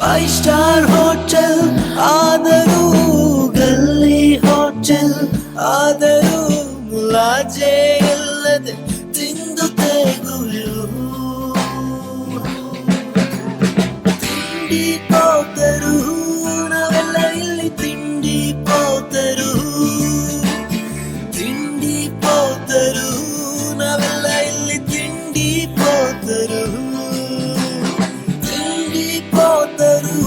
Five star hotel ಆದರೂ ಗಲ್ಲಿ hotel ಆದರೂ ಮುಲಾಜೆ ಇಲ್ಲದೆ ತಿಂದು ತೇಗುವೆವು. ತಿಂಡಿ ಪೋತರು ನಾವೆಲ್ಲ ಇಲ್ಲಿ ತಿಂಡಿ ಪೋತರು, ತಿಂಡಿ ಪೋತರು ನಾವೆಲ್ಲ ಇಲ್ಲಿ ತಿಂಡಿ ಪೋತರು, ತಿಂಡಿ ಪೋತರು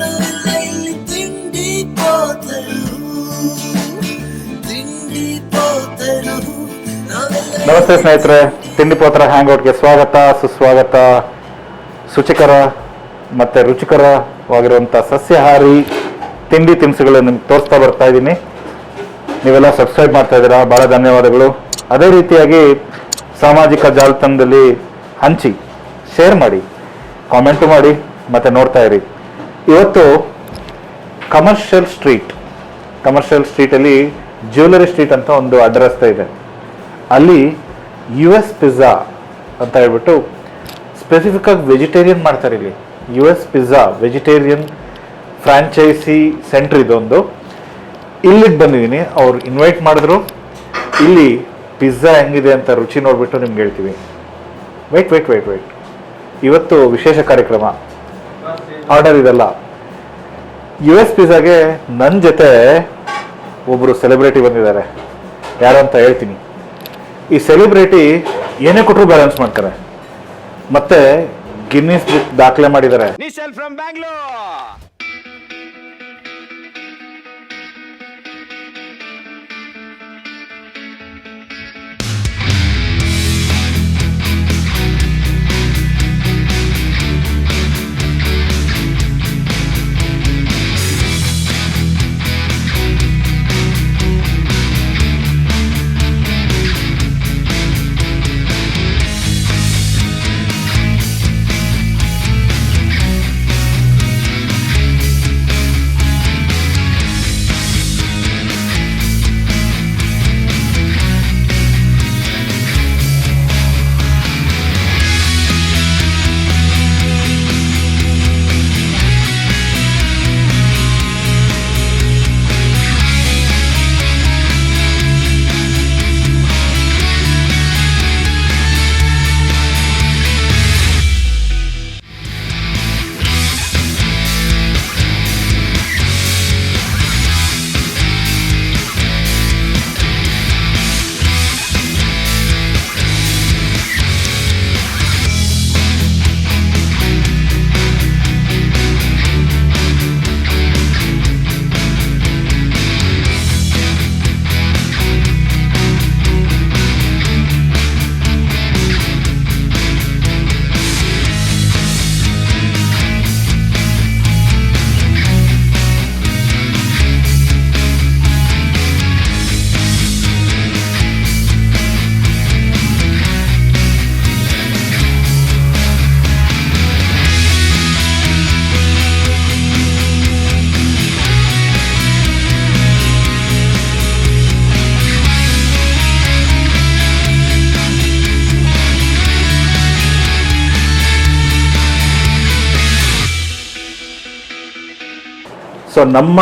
ನಾವೆಲ್ಲ ಇಲ್ಲಿ ತಿಂಡಿ ಪೋತರು, ತಿಂಡಿ ಪೋತರು ನಾವೆಲ್ಲ. ನಮಸ್ತೆ ಸ್ನೇಹಿತರೆ, ತಿಂಡಿ ಪೋತರ ಹ್ಯಾಂಗ್ಔಟ್ಗೆ ಸ್ವಾಗತ ಸುಸ್ವಾಗತ. ಶುಚಿಕರ ಮತ್ತು ರುಚಿಕರವಾಗಿರುವಂಥ ಸಸ್ಯಾಹಾರಿ ತಿಂಡಿ ತಿನಿಸುಗಳನ್ನು ನಿಮ್ಗೆ ತೋರಿಸ್ತಾ ಬರ್ತಾ ಇದ್ದೀನಿ. ನೀವೆಲ್ಲ ಸಬ್ಸ್ಕ್ರೈಬ್ ಮಾಡ್ತಾ ಇದ್ದೀರಾ, ಭಾಳ ಧನ್ಯವಾದಗಳು. ಅದೇ ರೀತಿಯಾಗಿ ಸಾಮಾಜಿಕ ಜಾಲತಾಣದಲ್ಲಿ ಹಂಚಿ, ಶೇರ್ ಮಾಡಿ, ಕಾಮೆಂಟು ಮಾಡಿ ಮತ್ತು ನೋಡ್ತಾ ಇರಿ. ಇವತ್ತು ಕಮರ್ಷಿಯಲ್ ಸ್ಟ್ರೀಟಲ್ಲಿ ಜ್ಯುವೆಲರಿ ಸ್ಟ್ರೀಟ್ ಅಂತ ಒಂದು ಅಡ್ರೆಸ್ತಾ ಇದೆ. ಅಲ್ಲಿ US ಪಿಜ್ಜಾ ಅಂತ ಹೇಳ್ಬಿಟ್ಟು ಸ್ಪೆಸಿಫಿಕ್ಕಾಗಿ ವೆಜಿಟೇರಿಯನ್ ಮಾಡ್ತಾರೆ. ಇಲ್ಲಿ US pizza vegetarian franchise centre ಇದೊಂದು. ಇಲ್ಲಿಗೆ ಬಂದಿದ್ದೀನಿ, ಅವ್ರು ಇನ್ವೈಟ್ ಮಾಡಿದ್ರು. ಇಲ್ಲಿ ಪಿಜ್ಜಾ ಹೆಂಗಿದೆ ಅಂತ ರುಚಿ ನೋಡಿಬಿಟ್ಟು ನಿಮ್ಗೆ ಹೇಳ್ತೀವಿ. ವೆಯ್ಟ್ ಇವತ್ತು ವಿಶೇಷ ಕಾರ್ಯಕ್ರಮ, ಆರ್ಡರ್ ಇದೆಲ್ಲ. US ಪಿಜ್ಜಾಗೆ ನನ್ನ ಜೊತೆ ಒಬ್ಬರು ಸೆಲೆಬ್ರಿಟಿ ಬಂದಿದ್ದಾರೆ. ಯಾರು ಅಂತ ಹೇಳ್ತೀನಿ. ಈ ಸೆಲೆಬ್ರಿಟಿ ಏನೇ ಕೊಟ್ಟರು ಬ್ಯಾಲೆನ್ಸ್ ಮಾಡ್ತಾರೆ, ಮತ್ತೆ ಗಿನ್ನಿಸ್ ಬುಕ್ ದಾಖಲೆ ಮಾಡಿದ್ದಾರೆ. ನಿಶಲ್ ಫ್ರಮ್ ಬ್ಯಾಂಗ್ಳೂರ್. ಸೊ ನಮ್ಮ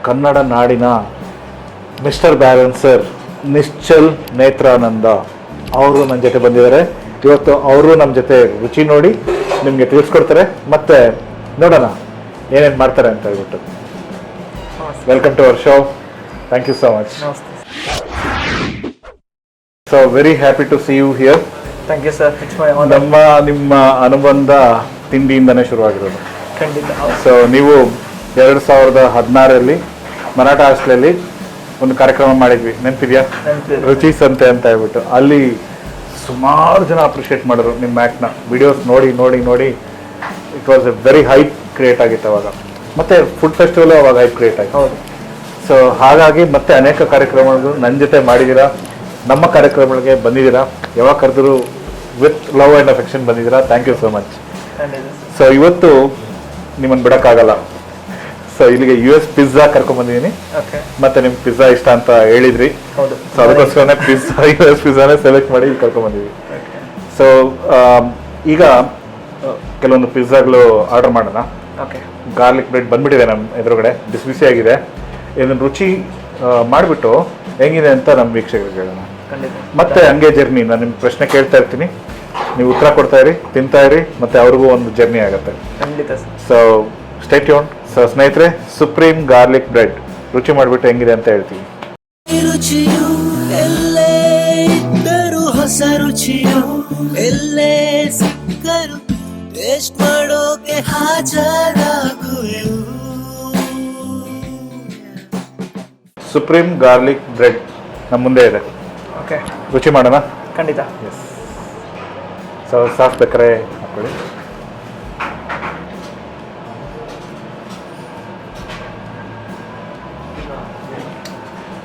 ಕನ್ನಡ ನಾಡಿನ ಮಿಸ್ಟರ್ ಬ್ಯಾಲೆನ್ಸರ್ ನಿಶ್ಚಲ್ ನೇತ್ರಾನಂದ ಅವರು ನನ್ನ ಜೊತೆ ಬಂದಿದ್ದಾರೆ. ಇವತ್ತು ಅವರು ನಮ್ಮ ಜೊತೆ ರುಚಿ ನೋಡಿ ನಿಮಗೆ ತಿಳಿಸ್ಕೊಡ್ತಾರೆ, ಮತ್ತೆ ನೋಡೋಣ ಏನೇನು ಮಾಡ್ತಾರೆ ಅಂತ ಹೇಳ್ಬಿಟ್ಟು. Welcome to our show. Thank you so much. So very happy to see you here. Thank you sir, it's my honour. ನಿಮ್ಮ ಅನುಬಂಧ ತಿಂಡಿಯಿಂದನೇ ಶುರುವಾಗಿರೋದು. ಖಂಡಿತ. ಸೊ ನೀವು 2016ರಲ್ಲಿ ಮರಾಠ ಹಾಸ್ಟೆಲಲ್ಲಿ ಒಂದು ಕಾರ್ಯಕ್ರಮ ಮಾಡಿದ್ವಿ, ನೆನಪಿದೆಯಾ? ರುಚಿ ಸಂತೆ ಅಂತ ಹೇಳ್ಬಿಟ್ಟು. ಅಲ್ಲಿ ಸುಮಾರು ಜನ ಅಪ್ರಿಷಿಯೇಟ್ ಮಾಡಿದ್ರು ನಿಮ್ಮ ಆ್ಯಕ್ಟ್ನ. ವಿಡಿಯೋಸ್ ನೋಡಿ ನೋಡಿ ನೋಡಿ it was A very hype create ಆಗಿತ್ತು ಅವಾಗ. ಮತ್ತು ಫುಡ್ ಫೆಸ್ಟಿವಲ್ ಅವಾಗ ಹೈಪ್ ಕ್ರಿಯೇಟ್ ಆಗಿ. ಹೌದು. ಸೊ ಹಾಗಾಗಿ ಮತ್ತೆ ಅನೇಕ ಕಾರ್ಯಕ್ರಮಗಳು ನನ್ನ ಜೊತೆ ಮಾಡಿದ್ದೀರಾ, ನಮ್ಮ ಕಾರ್ಯಕ್ರಮಗಳಿಗೆ ಬಂದಿದ್ದೀರಾ, ಯಾವಾಗ ಕರೆದ್ರು ವಿತ್ ಲವ್ ಆ್ಯಂಡ್ ಅಫೆಕ್ಷನ್ ಬಂದಿದ್ದೀರಾ. Thank you so much. So ಇವತ್ತು ನಿಮ್ಮನ್ನು ಬಿಡೋಕ್ಕಾಗಲ್ಲ. ಸೊ ಇಲ್ಲಿಗೆ US ಪಿಜ್ಜಾ ಕರ್ಕೊಂಡ್ಬಂದಿದ್ದೀನಿ. ಮತ್ತೆ ನಿಮ್ಗೆ ಪಿಜ್ಜಾ ಇಷ್ಟ ಅಂತ ಹೇಳಿದ್ರಿ. ಸೊ ಅದಕ್ಕೋಸ್ಕರನೇ US ಪಿಜ್ಜಾನೇ ಸೆಲೆಕ್ಟ್ ಮಾಡಿ ಕರ್ಕೊಂಡ್ಬಂದಿದ್ವಿ. ಸೊ ಈಗ ಕೆಲವೊಂದು ಪಿಜ್ಜಾಗಳು ಆರ್ಡರ್ ಮಾಡೋಣ. ಗಾರ್ಲಿಕ್ ಬ್ರೆಡ್ ಬಂದ್ಬಿಟ್ಟಿದೆ ನಮ್ಮ ಎದುರುಗಡೆ, ಬಿಸಿ ಬಿಸಿಯಾಗಿದೆ. ಇದನ್ನು ರುಚಿ ಮಾಡಿಬಿಟ್ಟು ಹೆಂಗಿದೆ ಅಂತ ನಮ್ಮ ವೀಕ್ಷಕರಿಗೆ ಹೇಳೋಣ. ಖಂಡಿತ. ಮತ್ತೆ ಹಂಗೆ ಜರ್ನಿ, ನಾನು ನಿಮ್ಗೆ ಪ್ರಶ್ನೆ ಕೇಳ್ತಾ ಇರ್ತೀನಿ, ನೀವು ಉತ್ತರ ಕೊಡ್ತಾ ಇರಿ, ತಿಂತಾ ಇರಿ, ಮತ್ತೆ ಅವ್ರಿಗೂ ಒಂದು ಜರ್ನಿ ಆಗುತ್ತೆ. ಖಂಡಿತ sir. So stay tuned. So ಸ್ನೇಹಿತರೆ, ಸುಪ್ರೀಂ ಗಾರ್ಲಿಕ್ ಬ್ರೆಡ್ ರುಚಿ ಮಾಡಿಬಿಟ್ಟು ಹೆಂಗಿದೆ ಅಂತ ಹೇಳ್ತೀವಿ. ರುಚಿಯು ಎಲ್ಲೇ ಇದ್ದರೂ ಹೊಸ ರುಚಿಯು ಎಲ್ಲೇ ಸಿಕ್ಕರು ಟೇಸ್ಟ್ ಮಾಡೋಕೆ ಹಾಜರಾಗುವೆವು. ಸುಪ್ರೀಂ ಗಾರ್ಲಿಕ್ ಬ್ರೆಡ್ ನಮ್ಮ ಮುಂದೆ ಇದೆ. ಓಕೆ, ರುಚಿ ಮಾಡೋಣ. ಖಂಡಿತ. ಎಸ್. ಸೊ ಸಾಸ್ ಬೇಕಾರೆ ಹಾಕೊಳ್ಳಿ.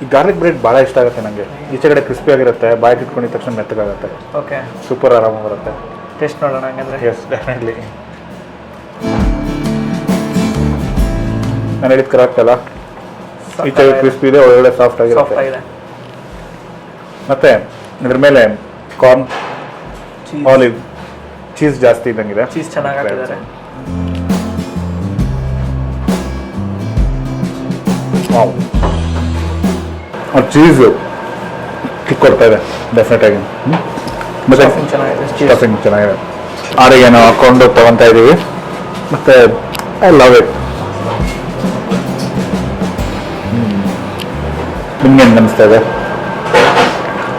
ಈ ಗಾರ್ಲಿಕ್ ಬ್ರೆಡ್ ಭಾಳ ಇಷ್ಟ ಆಗುತ್ತೆ ನನಗೆ. ಈಚೆ ಕಡೆ ಕ್ರಿಸ್ಪಿ ಆಗಿರುತ್ತೆ, ಬಾಯಿಗೆ ಇಟ್ಕೊಂಡಿದ ತಕ್ಷಣ ಮೆತ್ತಗಾಗುತ್ತೆ. ಓಕೆ, ಸೂಪರ್ ಆರಾಮ ಬರುತ್ತೆ. ಟೇಸ್ಟ್ ನೋಡೋಣ ಹಂಗಂದ್ರೆ. Yes, definitely. ನಾನು ಹೇಳಿದ ಕರೆಕ್ಟ್ ಅಲ್ಲ? ಈಚೆ ಕ್ರಿಸ್ಪಿ ಇದೆ, ಒಳ್ಳೆ ಸಾಫ್ಟ್ ಸಾಫ್ಟ್ ಆಗಿರುತ್ತೆ. ಆಗಿದೆ. ಮತ್ತೆ ಇದ್ರ ಮೇಲೆ ಕಾರ್ನ್, ಚೀಸ್, ಆಲಿವ್, ಚೀಸ್ ಜಾಸ್ತಿ ಇದ್ದಂಗಿದೆ. ಚೀಸ್ ಚೆನ್ನಾಗಿ ಹಾಕಿದ್ದಾರೆ. ಚೀಸು ಕಿಕ್ ಕೊಡ್ತಾ ಇದೆ ಡೆಫಿನೆಟ್ ಆಗಿ. ಮತ್ತೆ ಸ್ಟಫಿಂಗ್ ಚೆನ್ನಾಗಿದೆ. ಚೀಸ್ ಸ್ಟಫಿಂಗ್ ಚೆನ್ನಾಗಿದೆ. ಆರಿಗೆ ನಾವು ಹಾಕೊಂಡು ತಗೊತಾ ಇದ್ದೀವಿ. ಮತ್ತೆ ಐ ಲವ್ ಇಟ್. ನಿಮ್ಗೆ ಏನು ಅನಿಸ್ತಾ ಇದೆ?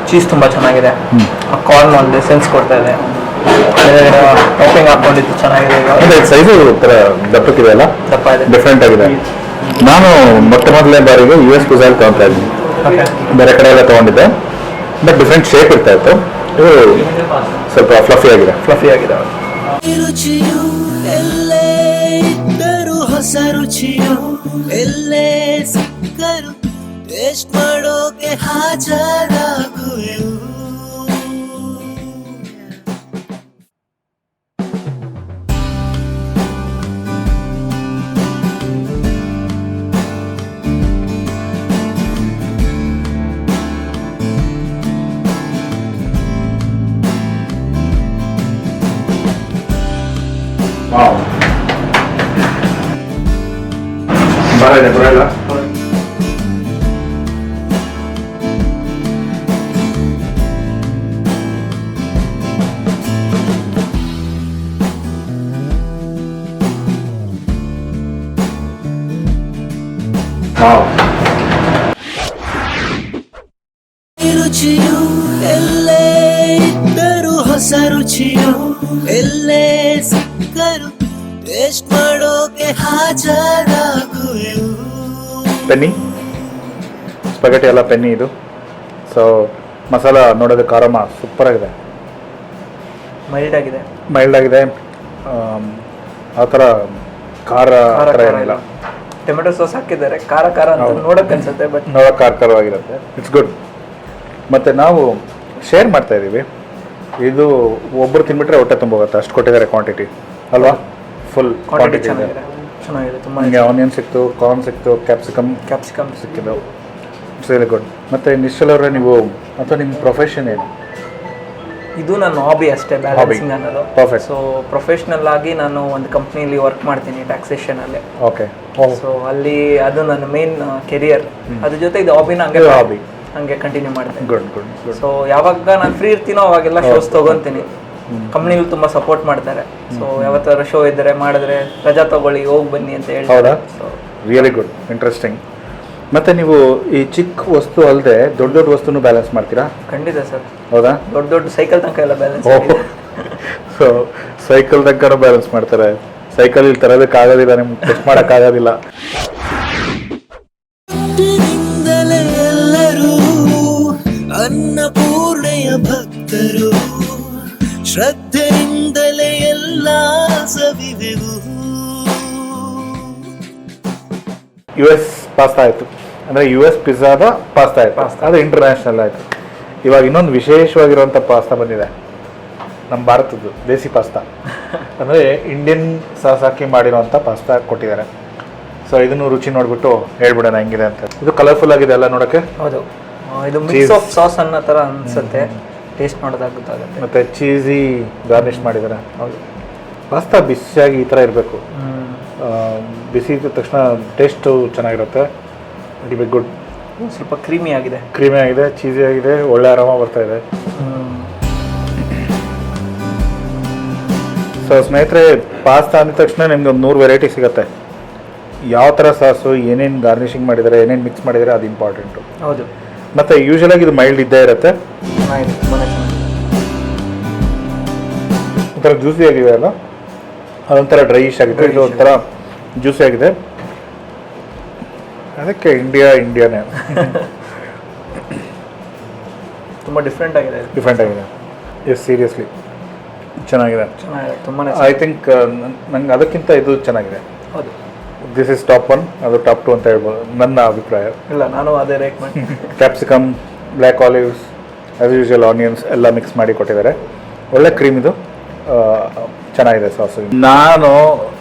ಚೀಸ್ ತುಂಬ ಚೆನ್ನಾಗಿದೆ. ಆ ಕಾರ್ನ್ ಒಂದು ಸೆನ್ಸ್ ಕೊಡ್ತಾ ಇದೆ. ಟಾಪಿಂಗ್ ಹಾಕೊಂಡಿದ್ದು ಚೆನ್ನಾಗಿದೆ. ಅಂದರೆ ಸೈಜು ಥರ ದಪ್ಪಕ್ಕಿದೆ ಅಲ್ಲ, ದಪ್ಪ ಇದೆ, ಡಿಫ್ರೆಂಟ್ ಆಗಿದೆ. ನಾನು ಮೊದಲನೇ ಬಾರಿಗೆ US ಪಿಜ್ಜಾಲ್ ತೊಗೊತಾ ಇದ್ದೀನಿ. ಓಕೆ, ಬೇರೆ ಕಡೆ ಎಲ್ಲ ತೊಗೊಂಡಿದ್ದೆ, ಬಟ್ ಡಿಫ್ರೆಂಟ್ ಶೇಪ್ ಇರ್ತಾ ಇತ್ತು. ಇದು ಸ್ವಲ್ಪ ಫ್ಲಫಿ ಆಗಿದೆ. ಫ್ಲಫಿ ಆಗಿದೆ. ರುಚಿಯು ಎಲ್ಲೇ ಇದ್ದರೂ ಹೊಸ ರುಚಿಯು ಎಲ್ಲೇ ಸಿಕ್ಕರು ಟೇಸ್ಟ್ ಮಾಡೋಕೆ ಹಾಜರಾಗುವೆವು. ಭಾಳ ಇದೆ ಬರೋಲ್ಲ. ರುಚಿಯು ಎಲ್ಲೇ ಇದ್ದರೂ ಹೊಸ ರುಚಿಯು ಎಲ್ಲೇ ಸಿಕ್ಕರು ಟೇಸ್ಟ್ ಮಾಡೋಕೆ ಹಾಜರಾಗುವೆವು. ಪೆನ್ನಿ ಸ್ಪಗೆಟಿ ಎಲ್ಲ ಪೆನ್ನಿ ಇದು. ಸೊ ಮಸಾಲ ನೋಡೋದಕ್ಕೆ ಆರಾಮ ಸೂಪರ್ ಆಗಿದೆ, ಮೈಲ್ಡ್ ಆಗಿದೆ. ಮೈಲ್ಡ್ ಆಗಿದೆ. ಆ ಥರ ಖಾರ ಆ ಥರ ಏನಿಲ್ಲ. ಟೊಮೆಟೊ ಸಾಸ್ ಹಾಕಿದ್ದಾರೆ, ಖಾರ ಖಾರ ಅಂತ ಹೌದು. ನೋಡಕ್ ಅನ್ಸುತ್ತೆ, ಬಟ್ ನೋಡೋಕೆ ಖಾರವಾಗಿರುತ್ತೆ. It's good. ಮತ್ತು ನಾವು ಶೇರ್ ಮಾಡ್ತಾ ಇದ್ದೀವಿ. ಇದು ಒಬ್ಬರು ತಿನ್ಬಿಟ್ರೆ ಹೊಟ್ಟೆ ತುಂಬ ಹೋಗುತ್ತೆ, ಅಷ್ಟು ಕೊಟ್ಟಿದ್ದಾರೆ ಕ್ವಾಂಟಿಟಿ ಅಲ್ವಾ? ಫುಲ್ ಕ್ವಾಂಟಿಟಿ ಕ್ವಾಂಟಿಟಿ ಇದೆ. ಚೆನ್ನಾಗಿದೆ. ತುಂಬ ನಿಮಗೆ ಆನಿಯನ್ ಸಿಕ್ತು, ಕಾರ್ನ್ ಸಿಕ್ತು, ಕ್ಯಾಪ್ಸಿಕಮ್ ಕ್ಯಾಪ್ಸಿಕಮ್ ಸಿಕ್ಕಿದ್ದು. It's really good. ಮತ್ತು ನಿಶ್ಚಲ್ ಅವರೇ, ನೀವು ಅಥವಾ ನಿಮ್ಮ ಪ್ರೊಫೆಷನ್ ಏನು? ಇದು ನನ್ನ ಹಾಬಿ ಅಷ್ಟೇ, ಬ್ಯಾಲೆನ್ಸಿಂಗ್ ಅನ್ನೋದು. Perfect. ಸೊ ಪ್ರೊಫೆಷ್ನಲ್ ಆಗಿ ನಾನು ಒಂದು ಕಂಪ್ನಿಲಿ ವರ್ಕ್ ಮಾಡ್ತೀನಿ ಟ್ಯಾಕ್ಸೇಷನ್ ಅಲ್ಲಿ. ಓಕೆ. ಸೊ ಅಲ್ಲಿ ಅದು ನನ್ನ ಮೇನ್ ಕೆರಿಯರ್. ಅದ್ರ ಜೊತೆ ಇದು ಹಾಬಿನ ಹಂಗೆ ಹಾಬಿ ಹಂಗೆ ಕಂಟಿನ್ಯೂ ಮಾಡ್ತೀನಿ. Good good good. ಸೊ ಯಾವಾಗ ನಾನು ಫ್ರೀ ಇರ್ತೀನೋ ಅವಾಗೆಲ್ಲ ಶೋಸ್ ತಗೊಂತೀನಿ. ಕಂಪ್ನಿಲಿ ತುಂಬ ಸಪೋರ್ಟ್ ಮಾಡ್ತಾರೆ. ಸೊ ಯಾವತ್ತಾದ್ರು ಶೋ ಇದ್ದರೆ ಮಾಡಿದ್ರೆ ರಜಾ ತಗೊಳ್ಳಿ, ಹೋಗಿ ಬನ್ನಿ ಅಂತ ಹೌದಾ? ಹೇಳ್ತಾರೆ. So really good, interesting. ಮತ್ತು ನೀವು ಈ ಚಿಕ್ಕ ವಸ್ತು ಅಲ್ಲದೆ ದೊಡ್ಡ ದೊಡ್ಡ ವಸ್ತುನು ಬ್ಯಾಲೆನ್ಸ್ ಮಾಡ್ತೀರಾ? ಖಂಡಿತ ಸರ್. ಹೌದಾ? ದೊಡ್ಡ ದೊಡ್ಡ ಸೈಕಲ್ ತನಕ ಎಲ್ಲ ಬ್ಯಾಲೆನ್ಸ್. ಸೊ ಸೈಕಲ್ ತನಕ ಬ್ಯಾಲೆನ್ಸ್ ಮಾಡ್ತಾರೆ. ಸೈಕಲ್ ಇಲ್ಲಿ ತರೋದಕ್ಕಾಗೋದಿಲ್ಲ, ನಿಮ್ಗೆ ಟೆಸ್ಟ್ ಮಾಡೋಕ್ಕಾಗೋದಿಲ್ಲ. ಹುಟ್ಟಿನಿಂದಲೇ ಎಲ್ಲರೂ ಅನ್ನಪೂರ್ಣೆಯ ಭಕ್ತರು, ಶ್ರದ್ಧೆಯಿಂದಲೇ ಎಲ್ಲ ಸವಿವೆವು. US ಪಾಸ್ತಾ ಆಯಿತು, ಅಂದರೆ US ಪಿಜ್ಜಾದ ಪಾಸ್ತಾ ಆಯಿತು, ಅದು ಇಂಟರ್ನ್ಯಾಷನಲ್ ಆಯಿತು. ಇವಾಗ ಇನ್ನೊಂದು ವಿಶೇಷವಾಗಿರುವಂಥ ಪಾಸ್ತಾ ಬಂದಿದೆ, ನಮ್ಮ ಭಾರತದ್ದು ದೇಸಿ ಪಾಸ್ತಾ. ಅಂದರೆ ಇಂಡಿಯನ್ ಸಾಸ್ ಹಾಕಿ ಮಾಡಿರೋವಂಥ ಪಾಸ್ತಾ ಕೊಟ್ಟಿದ್ದಾರೆ. ಸೊ ಇದನ್ನು ರುಚಿ ನೋಡಿಬಿಟ್ಟು ಹೇಳ್ಬಿಡೋಣ ಹೆಂಗಿದೆ ಅಂತ. ಇದು ಕಲರ್ಫುಲ್ ಆಗಿದೆ ಎಲ್ಲ ನೋಡೋಕ್ಕೆ. ಹೌದು, ಇದು ಮಿಕ್ಸ್ ಆಫ್ ಸಾಸ್ ಅನ್ನೋ ಥರ ಅನ್ಸುತ್ತೆ. ಟೇಸ್ಟ್ ಮಾಡೋದಾಗ ಗೊತ್ತಾಗುತ್ತೆ. ಮತ್ತು ಚೀಸಿ ಗಾರ್ನಿಷ್ ಮಾಡಿದ್ದಾರೆ. ಹೌದು, ಪಾಸ್ತಾ ಬಿಸಿಯಾಗಿ ಈ ಥರ ಇರಬೇಕು. ಬಿಸಿ ಇದ್ದ ತಕ್ಷಣ ಟೇಸ್ಟು ಚೆನ್ನಾಗಿರುತ್ತೆ. It be good. ಸ್ವಲ್ಪ ಕ್ರೀಮಿ ಆಗಿದೆ, ಕ್ರೀಮಿ ಆಗಿದೆ, ಚೀಸಿ ಆಗಿದೆ, ಒಳ್ಳೆ ಆರಾಮ ಬರ್ತಾ ಇದೆ. ಸೊ ಸ್ನೇಹಿತರೆ, ಪಾಸ್ತಾ ಅಂದ ತಕ್ಷಣ ನಿಮ್ಗೆ ಒಂದು 100 ವೆರೈಟಿ ಸಿಗುತ್ತೆ. ಯಾವ ಥರ ಸಾಸು, ಏನೇನು ಗಾರ್ನಿಷಿಂಗ್ ಮಾಡಿದ್ದಾರೆ, ಏನೇನು ಮಿಕ್ಸ್ ಮಾಡಿದ್ದಾರೆ, ಅದು ಇಂಪಾರ್ಟೆಂಟು. ಹೌದು. ಮತ್ತು ಯೂಶಲಾಗಿ ಇದು ಮೈಲ್ಡ್ ಇದ್ದೇ ಇರುತ್ತೆ. ಚೆನ್ನಾಗಿದೆ, ತುಂಬಾ ಚೆನ್ನಾಗಿದೆ. ಒಂಥರ ಜ್ಯೂಸಿ ಆಗಿದೆ ಅಲ್ಲ, ಅದೊಂಥರ ಡ್ರೈಶ್ ಆಗಿದೆ, ಇದು ಒಂಥರ ಜ್ಯೂಸಿ ಆಗಿದೆ. ಅದಕ್ಕೆ ಇಂಡಿಯಾನೇ ತುಂಬ ಡಿಫ್ರೆಂಟ್ ಆಗಿದೆ. ಎಸ್, ಸೀರಿಯಸ್ಲಿ ಚೆನ್ನಾಗಿದೆ. ತುಂಬಾ ಐ ಥಿಂಕ್ ನಂಗೆ ಅದಕ್ಕಿಂತ ಇದು ಚೆನ್ನಾಗಿದೆ. ಹೌದು, ದಿಸ್ ಇಸ್ ಟಾಪ್ 1, ಅದು ಟಾಪ್ 2 ಅಂತ ಹೇಳ್ಬೋದು, ನನ್ನ ಅಭಿಪ್ರಾಯ. ಇಲ್ಲ, ನಾನು ಅದೇ ರೇಟ್ ಮಾಡಿ. Capsicum, black olives, as usual onions ಎಲ್ಲ ಮಿಕ್ಸ್ ಮಾಡಿ ಕೊಟ್ಟಿದ್ದಾರೆ. ಒಳ್ಳೆ ಕ್ರೀಮ್ ಇದು, ಚೆನ್ನಾಗಿದೆ ಸಾಸು. ನಾನು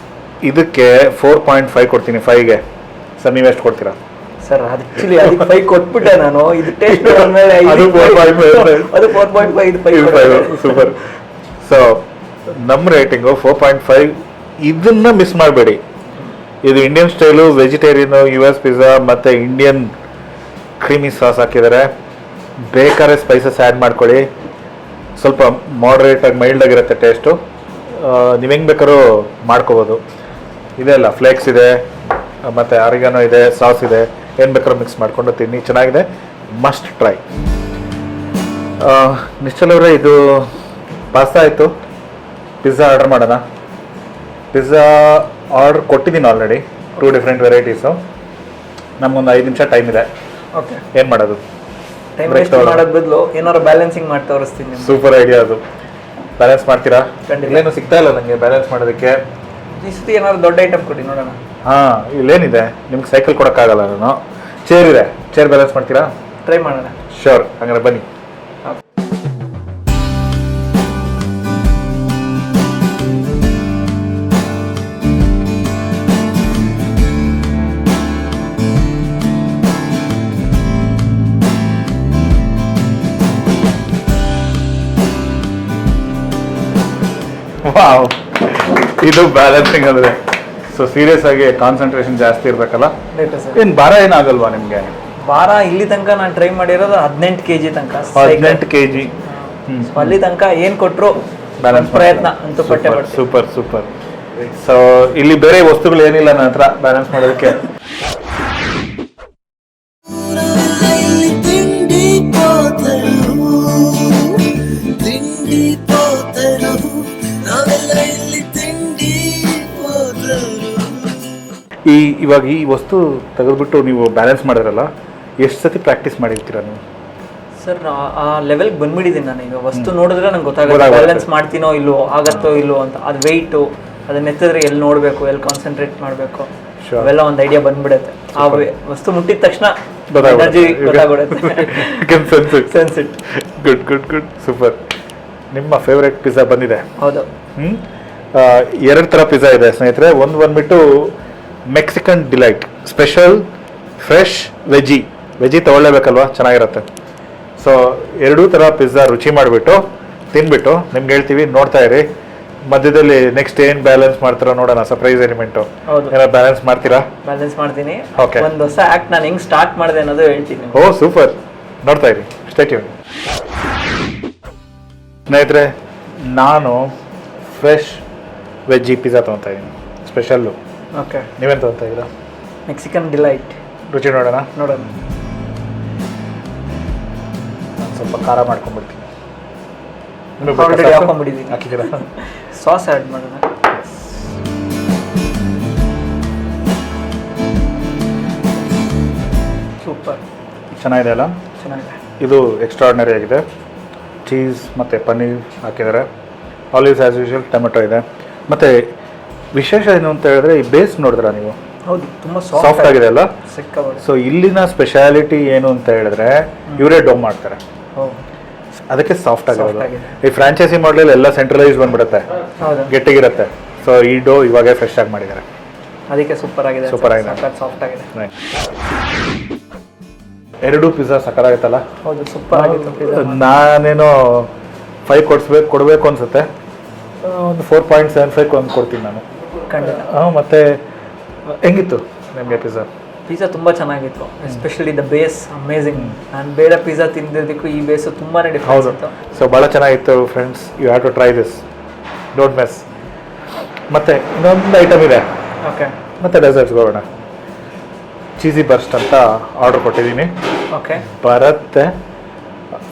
ಇದಕ್ಕೆ 4.5 ಕೊಡ್ತೀನಿ 5ಗೆ. ಸರ್, ನೀವೆಷ್ಟು ಕೊಡ್ತೀರಾ? ಸರ್, ಆಕ್ಚುಲಿ ಅದಕ್ಕೆ 5 ಕೊಟ್ಬಿಟ್ಟೆ ನಾನು. ಇದು ಟೇಸ್ಟ್ ಮೇಲೆ ಅದು 4.5. ಅದು 4.5, ಇದು 5. ಸೂಪರ್. ಸೊ ನಮ್ಮ ರೇಟಿಂಗು 4.5. ಇದನ್ನ ಮಿಸ್ ಮಾಡಬೇಡಿ. ಇದು Indian style, vegetarian, US pizza ಮತ್ತು ಇಂಡಿಯನ್ ಕ್ರೀಮಿ ಸಾಸ್ ಹಾಕಿದ್ದಾರೆ. ಬೇಕಾದ್ರೆ ಸ್ಪೈಸಸ್ ಆ್ಯಡ್ ಮಾಡ್ಕೊಳ್ಳಿ. ಸ್ವಲ್ಪ ಮಾಡ್ರೇಟಾಗಿ ಮೈಲ್ಡಾಗಿರುತ್ತೆ ಟೇಸ್ಟು. ನೀವು ಹೆಂಗೆ ಬೇಕಾದ್ರೂ ಮಾಡ್ಕೋಬೋದು. ಇದೆಲ್ಲ ಫ್ಲೇಕ್ಸ್ ಇದೆ, ಮತ್ತು ಆರಿಗಾನೋ ಇದೆ, ಸಾಸ್ ಇದೆ, ಏನು ಬೇಕಾದ್ರೂ ಮಿಕ್ಸ್ ಮಾಡಿಕೊಂಡು ತಿನ್ನಿ, ಚೆನ್ನಾಗಿದೆ. Must try. ನಿಶ್ಚಲ್ ಅವರೇ, ಇದು ಪಾಸ್ತಾ ಆಯಿತು. ಪಿಜ್ಜಾ ಆರ್ಡರ್ ಮಾಡೋಣ. ಪಿಜ್ಜಾ ಆರ್ಡರ್ ಕೊಟ್ಟಿದ್ದೀನಿ ಆಲ್ರೆಡಿ, 2 ಡಿಫ್ರೆಂಟ್ ವೆರೈಟೀಸು. ನಮಗೊಂದು 5 ನಿಮಿಷ ಟೈಮ್ ಇದೆ. ಓಕೆ, ಏನು ಮಾಡೋದು? ಟೈಮ್ ವೇಸ್ಟ್ ಮಾಡೋದ್ ಬದಲು ಏನಾದ್ರು ಬ್ಯಾಲೆನ್ಸಿಂಗ್ ಮಾಡಿ ತೋರಿಸ್ತೀನಿ. ಸೂಪರ್ ಐಡಿಯಾ ಅದು. ಬ್ಯಾಲೆನ್ಸ್ ಮಾಡ್ತೀರಾ? ಖಂಡಿತ. ಇಲ್ಲೇನು ಸಿಗ್ತಾ ಇಲ್ಲ ನನಗೆ ಬ್ಯಾಲೆನ್ಸ್ ಮಾಡೋದಕ್ಕೆ. ಈ ಸತಿ ಏನಾದ್ರು ದೊಡ್ಡ ಐಟಮ್ ಕೊಡಿ ನೋಡೋಣ. ಹಾಂ, ಇಲ್ಲೇನಿದೆ? ನಿಮ್ಗೆ ಸೈಕಲ್ ಕೊಡೋಕ್ಕಾಗಲ್ಲ ನಾನು. ಚೇರ್ ಇದೆ, ಚೇರ್ ಬ್ಯಾಲೆನ್ಸ್ ಮಾಡ್ತೀರಾ? ಟ್ರೈ ಮಾಡೋಣ. ಶೋರ್, ಹಂಗಾರೆ ಬನ್ನಿ. ವಾವ್, ಇದು ಬ್ಯಾಲೆನ್ಸಿಂಗ್ ಅಂದರೆ. ಸೊ ಸೀರಿಯಸ್ ಆಗಿ ಕಾನ್ಸಂಟ್ರೇಷನ್ ಜಾಸ್ತಿ ಇರಬೇಕಲ್ಲ. ಬೇಕು ಸರ್. ಏನು ಭಾರ ಏನಾಗಲ್ವಾ ನಿಮಗೆ? ಭಾರ ಇಲ್ಲಿ ತನಕ ನಾನು ಟ್ರೈ ಮಾಡಿರೋದು 18 kg ತನಕ. 18 kg. So ಅಲ್ಲಿ ತನಕ ಏನು ಕೊಟ್ಟರು ಬ್ಯಾಲೆನ್ಸ್ ಪ್ರಯತ್ನ ಅಂತೂ ಪಟ್ಟೆ ಪಡ್ತೀನಿ. Super super. ಸೊ ಇಲ್ಲಿ ಬೇರೆ ವಸ್ತುಗಳು ಏನಿಲ್ಲ ನನ್ನ ಹತ್ರ ಬ್ಯಾಲೆನ್ಸ್ ಮಾಡೋದಕ್ಕೆ. ಇಲ್ಲಿ ತಿಂಡಿ ಪೋತರು, ತಿಂಡಿ ಪೋತರು, ನಾವೆಲ್ಲ ಇಲ್ಲಿ ತಿಂಡಿ ಪೋತರು. ಇವಾಗ ಈ ವಸ್ತು ತೆಗೆದ್ಬಿಟ್ಟು ನೀವು ಬ್ಯಾಲೆನ್ಸ್ ಮಾಡಿದ್ರಲ್ಲ, ಎಷ್ಟು ಸತಿ ಪ್ರಾಕ್ಟೀಸ್ ಮಾಡಿರ್ತೀರಾ ನೀವು? ಸರ್, ಆ ಲೆವೆಲ್ಗೆ ಬಂದ್ಬಿಟ್ಟಿದ್ದೀನಿ ನಾನು. ಈಗ ವಸ್ತು ನೋಡಿದ್ರೆ ನಂಗೆ ಗೊತ್ತಾಗುತ್ತೆ ಗೊತ್ತಾಗುತ್ತೆ. ಬ್ಯಾಲೆನ್ಸ್ ಮಾಡ್ತೀನೋ ಇಲ್ಲೋ, ಆಗತ್ತೋ ಇಲ್ಲೋ ಅಂತ. ಅದು ವೆಯ್ಟು, ಅದನ್ನ ಎತ್ತಿದ್ರೆ ಎಲ್ಲಿ ನೋಡಬೇಕು, ಎಲ್ಲಿ ಕಾನ್ಸಂಟ್ರೇಟ್ ಮಾಡಬೇಕು, Sure. ಅವೆಲ್ಲ ಒಂದು ಐಡಿಯಾ ಬಂದ್ಬಿಡುತ್ತೆ. ಆ ವಸ್ತು ಮುಟ್ಟಿದ ತಕ್ಷಣ ಗೊತ್ತಾಗ್ಬಿಡುತ್ತೆ. ಎನರ್ಜಿ ಗೊತ್ತಾಗ್ಬಿಡುತ್ತೆ. ಸೆನ್ಸಿಟ್. Good good good, super. ನಿಮ್ಮ ಫೇವ್ರೆಟ್ ಪಿಜ್ಜಾ ಬಂದಿದೆ. ಹೌದು. 2 ಥರ ಪಿಜ್ಜಾ ಇದೆ ಸ್ನೇಹಿತರೆ. ಒಂದು ಬಂದ್ಬಿಟ್ಟು Mexican delight special fresh veggie ತೊಗೊಳ್ಳೇಬೇಕಲ್ವಾ, ಚೆನ್ನಾಗಿರುತ್ತೆ. ಸೊ 2 ಥರ ಪಿಜ್ಜಾ ರುಚಿ ಮಾಡಿಬಿಟ್ಟು ತಿನ್ಬಿಟ್ಟು ನಿಮ್ಗೆ ಹೇಳ್ತೀವಿ, ನೋಡ್ತಾ ಇರಿ. ಮಧ್ಯದಲ್ಲಿ ನೆಕ್ಸ್ಟ್ ಏನು ಬ್ಯಾಲೆನ್ಸ್ ಮಾಡ್ತಾರೋ ನೋಡೋಣ, ಸರ್ಪ್ರೈಸ್ ಎಲಿಮೆಂಟು. ಹೌದು, ಏನೋ ಬ್ಯಾಲೆನ್ಸ್ ಮಾಡ್ತೀರಾ? ಬ್ಯಾಲೆನ್ಸ್ ಮಾಡ್ತೀನಿ. Okay. ಒಂದು ಹೊಸ ಆಕ್ಟ್ ನಾನು ಹೆಂಗ್ ಸ್ಟಾರ್ಟ್ ಮಾಡಿದೆ ಅನ್ನೋದು ಹೇಳ್ತೀನಿ. ಓ ಸೂಪರ್, ನೋಡ್ತಾ ಇರಿ, ಸ್ಟೇ ಟ್ಯೂನ್. ಸ್ನೇಹಿತರೆ, ನಾನು ಫ್ರೆಶ್ ವೆಜ್ಜಿ ಪಿಜ್ಜಾ ತೊಗೊತಾ ಇದ್ದೀನಿ, ಸ್ಪೆಷಲ್ಲು. ಓಕೆ, ನೀವೇನು ತೊಗೊತಾ ಇದ್ದೀರಾ? Mexican delight. ರುಚಿ ನೋಡೋಣ. ನೋಡೋಣ. ಸ್ವಲ್ಪ ಖಾರ ಮಾಡ್ಕೊಂಡ್ಬಿಡ್ತೀನಿ. ಆಲ್ರೆಡಿ ಹಾಕೊಂಡ್ಬಿಟ್ಟಿದ್ದೀನಿ. ಹಾಕಿದ್ದೀರಾ? ಸಾಸ್ ಆ್ಯಡ್ ಮಾಡೋಣ. ಸೂಪರ್, ಚೆನ್ನಾಗಿದೆ ಅಲ್ಲ? ಚೆನ್ನಾಗಿದೆ. ಇದು ಎಕ್ಸ್ಟ್ರಾರ್ಡಿನರಿ ಆಗಿದೆ. ಚೀಸ್ ಮತ್ತು ಪನ್ನೀರ್ ಹಾಕಿದ್ದಾರೆ. ಆಲಿವ್ಸ್ ಆ್ಯಸ್ ಯೂಶುವಲ್, ಟೊಮೆಟೊ ಇದೆ. ಮತ್ತು ವಿಶೇಷ ಏನು ಅಂತ ಹೇಳಿದ್ರೆ, ಈ ಬೇಸ್ ನೋಡಿದ್ರ ನೀವು? ಹೌದು, ತುಂಬ ಸಾಫ್ಟ್ ಆಗಿದೆ ಅಲ್ಲ? ಸಿಕ್ಕಾಬಾರ್ದು. ಸೊ ಇಲ್ಲಿನ ಸ್ಪೆಷಾಲಿಟಿ ಏನು ಅಂತ ಹೇಳಿದ್ರೆ, ಇವರೇ ಡೋ ಮಾಡ್ತಾರೆ, ಅದಕ್ಕೆ ಸಾಫ್ಟ್ ಆಗಿರೋದು. ಈ ಫ್ರಾಂಚೈಸಿ ಮಾಡಲಲ್ಲಿ ಎಲ್ಲ ಸೆಂಟ್ರಲೈಸ್ ಬಂದ್ಬಿಡುತ್ತೆ, ಹೌದು, ಗಟ್ಟಿಗಿರುತ್ತೆ. ಸೊ ಈ ಡೋ ಇವಾಗೇ ಫ್ರೆಶ್ ಆಗಿ ಮಾಡಿದ್ದಾರೆ, ಅದಕ್ಕೆ ಸೂಪರ್ ಆಗಿದೆ. ಸೂಪರ್ ಆಗಿದೆ, ಸಾಫ್ಟ್ ಆಗಿದೆ. 2 ಪಿಜ್ಜಾ ಸಕ್ಕತ್ತಾಗಿತ್ತಲ್ಲ? ಹೌದು, ಸೂಪರ್ ಆಗಿತ್ತು. ನಾನೇನೋ 5 ಕೊಡಬೇಕು ಅನ್ಸುತ್ತೆ. ಒಂದು 4.75 ಒಂದು ಕೊಡ್ತೀನಿ ನಾನು. ಖಂಡಿತ. ಮತ್ತು ಹೆಂಗಿತ್ತು ನಿಮಗೆ ಪಿಜ್ಜಾ? ಪಿಜ್ಜಾ ತುಂಬ ಚೆನ್ನಾಗಿತ್ತು, ಎಸ್ಪೆಷಲಿ ದ ಬೇಸ್ ಅಮೇಝಿಂಗ್. ನಾನು ಬೇರೆ ಪಿಜ್ಜಾ ತಿಂದಿದ್ದಕ್ಕೂ ಈ ಬೇಸು ತುಂಬಾ ಡಿಫ್ರೆನ್ಸ್ ಹೌದು. ಇತ್ತು. ಸೊ ಭಾಳ ಚೆನ್ನಾಗಿತ್ತು friends, you have to try this, don't mess. ಮತ್ತು ಇನ್ನೊಂದು ಐಟಮ್ ಇದೆ, ಓಕೆ ಮತ್ತು ಡೆಸರ್ಟ್ಸ್ಗೆ ಹೋಗೋಣ. ಚೀಸಿ ಬರ್ಸ್ಟ್ ಅಂತ ಆರ್ಡರ್ ಕೊಟ್ಟಿದ್ದೀನಿ, ಓಕೆ ಬರುತ್ತೆ.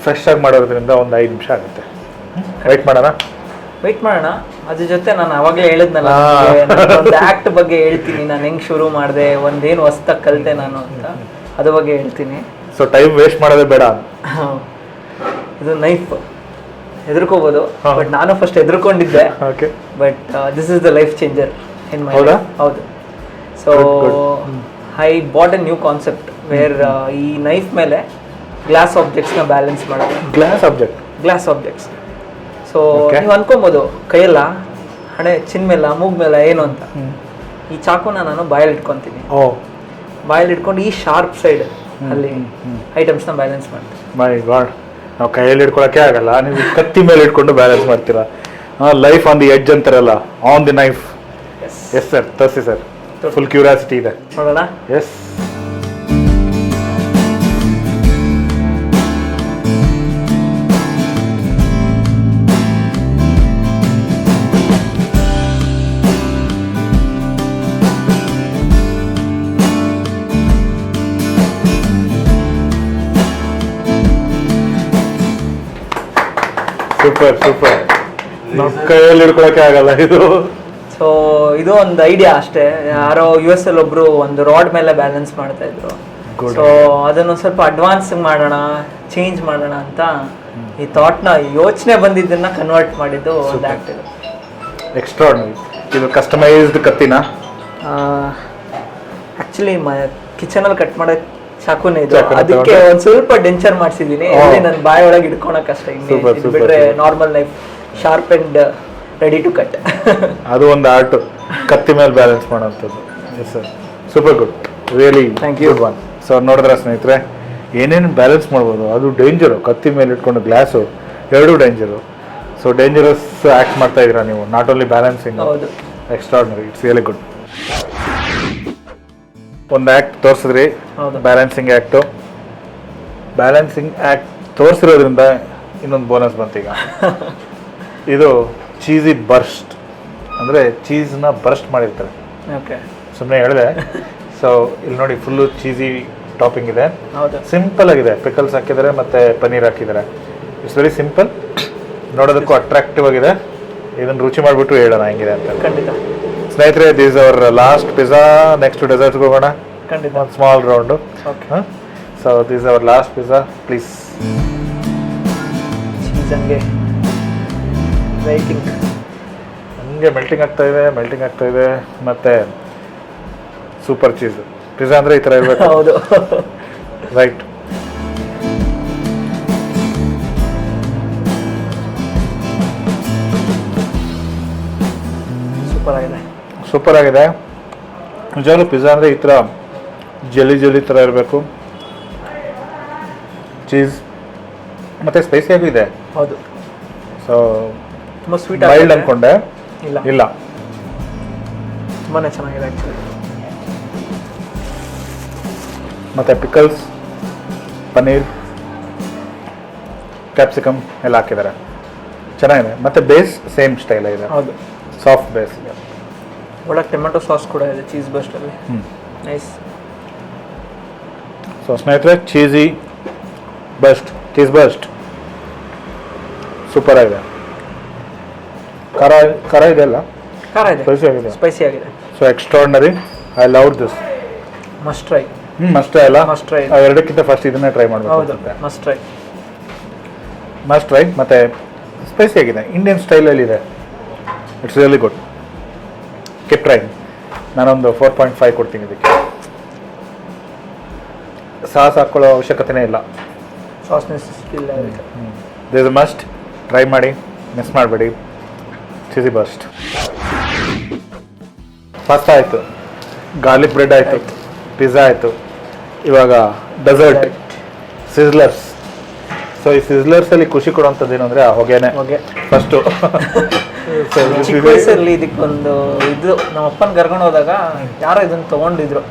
ಫ್ರೆಶ್ ಆಗಿ ಮಾಡೋದ್ರಿಂದ ಒಂದು 5 ನಿಮಿಷ ಆಗುತ್ತೆ. ವೆಯ್ಟ್ ಮಾಡೋಣ. ಅದ್ರ ಜೊತೆ ನಾನು ಅವಾಗಲೇ ಹೇಳಿದ್ನಲ್ಲ, ಒಂದು ಆ್ಯಕ್ಟ್ ಬಗ್ಗೆ ಹೇಳ್ತೀನಿ, ನಾನು ಹೆಂಗೆ ಶುರು ಮಾಡಿದೆ, ಒಂದೇನು ಹೊಸ್ದಾಗಿ ಕಲಿತೆ ನಾನು ಅಂತ, ಅದ್ರ ಬಗ್ಗೆ ಹೇಳ್ತೀನಿ. ಸೊ ಟೈಮ್ ವೇಸ್ಟ್ ಮಾಡೋದೇ ಬೇಡ. ಇದು ನೈಫ್ ಹೆದರ್ಕೋಬೋದು, ಹಾ. ಬಟ್ ನಾನು ಫಸ್ಟ್ ಹೆದರ್ಕೊಂಡಿದ್ದೆ, okay, but this is the life changer in my. ಹೌದಾ? ಹೌದು. So I bought a new concept where ಈ ನೈಫ್ ಮೇಲೆ ಗ್ಲಾಸ್ ಆಬ್ಜೆಕ್ಟ್ಸ್ನ ಬ್ಯಾಲೆನ್ಸ್ ಮಾಡೋದು. Glass objects. So Okay. ನೀವು ಅನ್ಕೊಬೋದು ಕೈಯೆಲ್ಲ ಹಣೆ ಚಿನ್ ಮೇಲೆ ಮೂಗ್ ಮೇಲೆ ಏನು ಅಂತ. ಈ ಚಾಕುನ ನಾನು ಬಾಯಲ್ಲಿ ಇಟ್ಕೊತೀನಿ, ಓ ಬಾಯಲ್ಲಿ ಇಟ್ಕೊಂಡು ಈ ಶಾರ್ಪ್ ಸೈಡ್ ಅಲ್ಲಿ ಐಟಮ್ಸ್ನ ಬ್ಯಾಲೆನ್ಸ್ ಮಾಡ್ತೀನಿ. ಮೈ ಗಾಡ್, ನಾವು ಕೈಯಲ್ಲಿ ಇಟ್ಕೊಳಕ್ಕೆ ಆಗಲ್ಲ, ನೀವು ಕತ್ತಿ ಮೇಲೆ ಇಟ್ಕೊಂಡು ಬ್ಯಾಲೆನ್ಸ್ ಮಾಡ್ತೀರಾ. ಲೈಫ್ ಆನ್ ದಿ ಎಡ್ಜ್ ಅಂತಾರಲ್ಲ, on the knife. Yes sir, ತೋರಿಸಿ ಸರ್, ಫುಲ್ ಕ್ಯೂರಿಯಾಸಿಟಿ ಇದೆ. ನೋಡೋಣ. Yes, super. ನಾವು ಕೈಯಲ್ಲಿ ಹಿಡ್ಕೊಳಕ್ಕೆ ಆಗಲ್ಲ ಇದು. ಸೊ ಇದು ಒಂದು ಐಡಿಯಾ ಅಷ್ಟೇ. ಯಾರೋ US ಅಲ್ಲಿ ಒಬ್ರು ಒಂದು ರಾಡ್ ಮೇಲೆ ಬ್ಯಾಲೆನ್ಸ್ ಮಾಡ್ತಾ ಇದ್ರು. Good. ಸೊ ಅದನ್ನು ಸ್ವಲ್ಪ ಅಡ್ವಾನ್ಸ್ ಮಾಡೋಣ, ಚೇಂಜ್ ಮಾಡೋಣ ಅಂತ ಈ ಥಾಟ್ನ ಯೋಚನೆ ಬಂದಿದ್ದನ್ನ ಕನ್ವರ್ಟ್ ಮಾಡಿದ್ದು ಒಂದು ಆ್ಯಕ್ಟ್ ಇದು. ಎಕ್ಸ್ಟ್ರಾರ್ಡಿನರಿ. ಇದು ಕಸ್ಟಮೈಸ್ಡ್ ಕತ್ತಿನ? ಆಕ್ಚುಲಿ ಕಿಚನಲ್ಲಿ ಕಟ್ ಮಾಡೋ ಚಾಕುನೇ ಇದು, ಚಾಕುನ ಅದಕ್ಕೆ ತಗೊಂಡು? ಒಂದು ಸ್ವಲ್ಪ ಡೆಂಚರ್ ಮಾಡಿಸಿದ್ದೀನಿ. ನನ್ನ ಬಾಯಿ ಒಳಗೆ ಇಟ್ಕೊಳಕ್ ಅಷ್ಟೇ, Super, super, ಬಿಟ್ರೆ super. Normal knife sharp and ready to cut. ಅದು ಒಂದು ಆರ್ಟ್, ಕತ್ತಿ ಮೇಲೆ ಬ್ಯಾಲೆನ್ಸ್ ಮಾಡೋಂಥದ್ದು. Yes sir, super good, really Thank you. Good one. So ನೋಡಿದ್ರೆ ಸ್ನೇಹಿತರೆ, ಏನೇನು ಬ್ಯಾಲೆನ್ಸ್ ಮಾಡ್ಬೋದು, ಅದು ಡೇಂಜರು. ಕತ್ತಿ ಮೇಲೆ ಇಟ್ಕೊಂಡು ಗ್ಲಾಸು ಎರಡೂ ಡೇಂಜರು. ಸೊ ಡೇಂಜರಸ್ ಆ್ಯಕ್ಟ್ ಮಾಡ್ತಾ ಇದ್ದೀರಾ ನೀವು, ನಾಟ್ ಓನ್ಲಿ ಬ್ಯಾಲೆನ್ಸಿಂಗ್. ಹೌದು. Extraordinary, it's really good. ಒಂದು ಆ್ಯಕ್ಟ್ ತೋರಿಸಿದ್ರಿ, ಹೌದು. ಬ್ಯಾಲೆನ್ಸಿಂಗ್ ಆ್ಯಕ್ಟ್ ತೋರಿಸಿರೋದ್ರಿಂದ ಇನ್ನೊಂದು ಬೋನಸ್ ಬಂತು ಈಗ. ಇದು ಚೀಸಿ ಬರ್ಸ್ಟ್, ಅಂದರೆ ಚೀಸ್ನ ಬರ್ಸ್ಟ್ ಮಾಡಿರ್ತಾರೆ. ಓಕೆ, ಸುಮ್ಮನೆ ಹೇಳಿದೆ. ಸೊ ಇಲ್ಲಿ ನೋಡಿ, ಫುಲ್ಲು ಚೀಸಿ ಟಾಪಿಂಗ್ ಇದೆ. ಹೌದು. ಸಿಂಪಲ್ ಆಗಿದೆ, ಪಿಕಲ್ಸ್ ಹಾಕಿದ್ದಾರೆ ಮತ್ತು ಪನ್ನೀರ್ ಹಾಕಿದ್ದಾರೆ. ಇಟ್ಸ್ ವೆರಿ ಸಿಂಪಲ್, ನೋಡೋದಕ್ಕೂ ಅಟ್ರಾಕ್ಟಿವ್ ಆಗಿದೆ. ಇದನ್ನು ರುಚಿ ಮಾಡಿಬಿಟ್ಟು ಹೇಳೋಣ ಹೆಂಗಿದೆ ಅಂತ. ಖಂಡಿತ ಸ್ನೇಹಿತರೆ, this our last pizza. Next ಡೆಸರ್ಟ್ಸ್ಗೆ ಹೋಗೋಣ, ಖಂಡಿತ. ಒಂದು small round. Okay, so this our last pizza, please. Cheese ಹಂಗೆ ವೇಟಿಂಗ್. ಹಂಗೆ ಮೆಲ್ಟಿಂಗ್ ಆಗ್ತಾ ಇದೆ ಮತ್ತು ಸೂಪರ್ ಚೀಸ್. ಪಿಜ್ಜಾ ಅಂದರೆ ಈ ಥರ ಇರಬೇಕು. ಹೌದು. ರೈಟ್. ಸೂಪರ್ ಆಗಿದೆ. ನಿಜವಾಗ್ಲೂ ಪಿಜ್ಜಾ ಅಂದರೆ ಈ ಥರ ಜೆಲಿ ಥರ ಇರಬೇಕು. ಚೀಸ್ ಮತ್ತು ಸ್ಪೈಸಿಯಾಗೂ ಇದೆ. ಹೌದು. ಸೊ ತುಂಬ ಸ್ವೀಟ್ ಮೈಲ್ಡ್ ಅಂದ್ಕೊಂಡೆ, ಇಲ್ಲ, ತುಂಬಾ ಚೆನ್ನಾಗಿದೆ ಆ್ಯಕ್ಚುಲಿ. ಮತ್ತು ಪಿಕಲ್ಸ್, ಪನ್ನೀರ್, ಕ್ಯಾಪ್ಸಿಕಮ್ ಎಲ್ಲ ಹಾಕಿದ್ದಾರೆ, ಚೆನ್ನಾಗಿದೆ. ಮತ್ತು ಬೇಸ್ ಸೇಮ್ ಸ್ಟೈಲ್ ಇದೆ. ಹೌದು, ಸಾಫ್ಟ್ ಬೇಸ್ ಇದೆ. ಒಳಗೆ ಟೊಮೆಟೊ ಸಾಸ್ ಕೂಡ ಇದೆ ಚೀಸ್ ಬರ್ಸ್ಟಲ್ಲಿ. ನೈಸ್. ಸೊ ಸ್ನೇಹಿತರೆ, ಚೀಸ್ ಬರ್ಸ್ಟ್ ಸೂಪರ್ ಆಗಿದೆ. ಖಾರ ಇದೆ ಅಲ್ಲ, ಖಾರ ಇದೆ, ಸ್ಪೈಸಿ ಆಗಿದೆ. So extraordinary, I love this. Must try. Must ಅಲ್ಲ, Must try. ಎರಡಕ್ಕಿಂತ ಫಸ್ಟ್ ಇದನ್ನೇ ಟ್ರೈ ಮಾಡಬೇಕು. ಹೌದು, ಮಸ್ಟ್ ಟ್ರೈ. ಮತ್ತು ಸ್ಪೈಸಿ ಆಗಿದೆ, ಇಂಡಿಯನ್ ಸ್ಟೈಲಲ್ಲಿ ಇದೆ. It's really good. Keep try. ನಾನೊಂದು 4.5 ಕೊಡ್ತೀನಿ ಇದಕ್ಕೆ. ಸಾಸ್ ಹಾಕ್ಕೊಳ್ಳೋ ಅವಶ್ಯಕತೆನೇ ಇಲ್ಲ. ಸಾಸ್ನೆಸ್ ಇಲ್ಲ. ದಿಸ್ ಮಸ್ಟ್ ಟ್ರೈ ಮಾಡಿ, ಮಿಸ್ ಮಾಡಬೇಡಿ. Cheesy burst. ಪಾಸ್ತಾ ಆಯಿತು, ಗಾರ್ಲಿಕ್ ಬ್ರೆಡ್ ಆಯಿತು, ಪಿಜ್ಜಾ ಆಯಿತು, ಇವಾಗ ಡೆಸರ್ಟ್ ಸಿಜ್ಲರ್ಸ್. ಸೊ ಈ ಸಿಜ್ಲರ್ಸಲ್ಲಿ ಖುಷಿ ಕೊಡುವಂಥದ್ದು ಏನು ಅಂದರೆ ಆ ಹೊಗೆನೆ ಹೊಗೆ ಫಸ್ಟು. ಚಿಕ್ಕ ವಯಸ್ಸಲ್ಲಿ ಇದಕ್ಕೊಂದು ಇದು ನಮ್ಮ ಅಪ್ಪನ ಕರ್ಕೊಂಡು ಹೋದಾಗ ಯಾರೋ ಇದನ್ನ ತಗೊಂಡಿದ್ರು.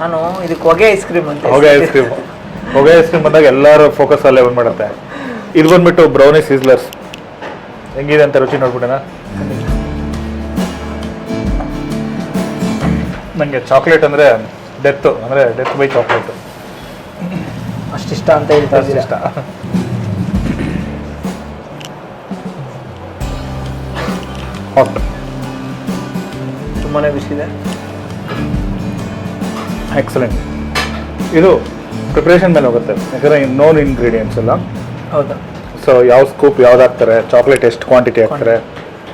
ನಾನು ಇದಕ್ಕೆ ಹೊಗೆ ಐಸ್ ಕ್ರೀಮ್ ಅಂತ ಹೊಗೆ ಐಸ್ ಕ್ರೀಮ್ ಬಂದಾಗ ಎಲ್ಲರೂ ಫೋಕಸ್ ಅಲ್ಲೇ ಬಂದ್ ಮಾಡುತ್ತೆ. ಇದು ಬಂದ್ಬಿಟ್ಟು ಬ್ರೌನಿ ಸೀಸ್ಲರ್ಸ್ ಹೆಂಗಿದೆ ಅಂತ ರುಚಿ ನೋಡ್ಬಿಟ್ಟೆನಾ. ನನಗೆ ಚಾಕ್ಲೇಟ್ ಅಂದರೆ ಡೆತ್ ಬೈ ಚಾಕ್ಲೇಟ್ ಅಷ್ಟಿಷ್ಟ ಅಂತ ಹೇಳ್ತಾ ಇದ್ದೀರಾ. ಇಷ್ಟ. ಹಾಟ್ ತುಂಬಾನೇ ಬಿಸಿದೆ. ಎಕ್ಸಲೆಂಟ್. ಇದು ಪ್ರಿಪ್ರೇಷನ್ ಮೇಲೆ ಹೋಗುತ್ತೆ, ಯಾಕಂದರೆ ನೋನ್ ಇಂಗ್ರೀಡಿಯೆಂಟ್ಸ್ ಎಲ್ಲ. ಹೌದಾ? ಸೊ ಯಾವ ಸ್ಕೂಪ್ ಯಾವ್ದು ಹಾಕ್ತಾರೆ, ಚಾಕ್ಲೇಟ್ ಎಷ್ಟು ಕ್ವಾಂಟಿಟಿ ಹಾಕ್ತಾರೆ,